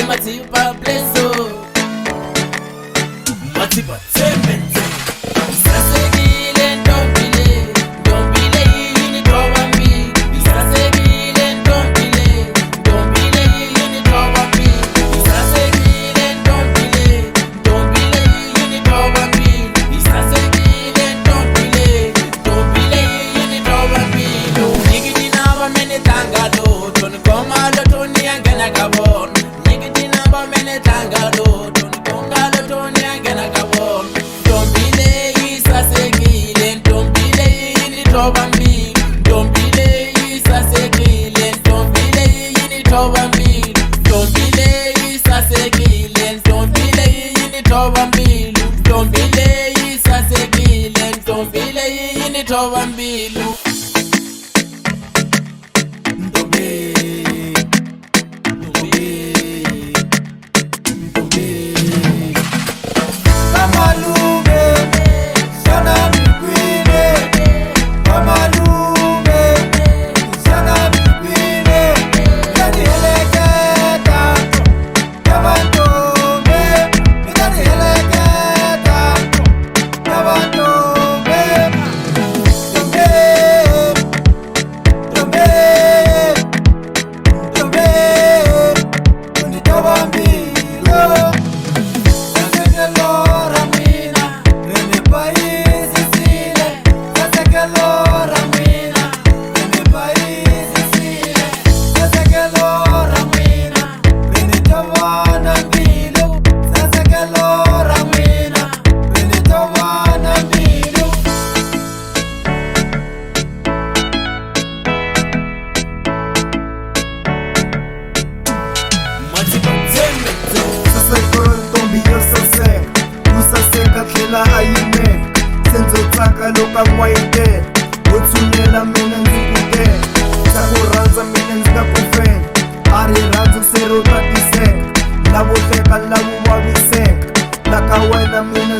Matipa Blezo Matipa Temente Isasekile ntombile Ntombile yini toba mbi Isasekile ntombile Ntombile yini toba mbi Isasekile ntombile Ntombile yini toba mbi Isasekile ntombile Ntombile yini toba mbi Nyigiti naba mene tangalo Toni komalo toni angena kabon Nyigiti naba mene tangalo Toni kongalo toni angena kabon Ntombile isasekile Ntombile yini toba mbi Ntombile isasekile Ntombile yini toba mbi Ntombile isasekile Ntombile yini toba mbi Ntombile isasekile Ntombile yini toba mbi Senzotaka loka ngwayite Utsunyela mina nzikude Sakuranza mina nzikakufena Ari ranzo kusero tatiseka Lavuhleka lavu vaviseka Laka wena mina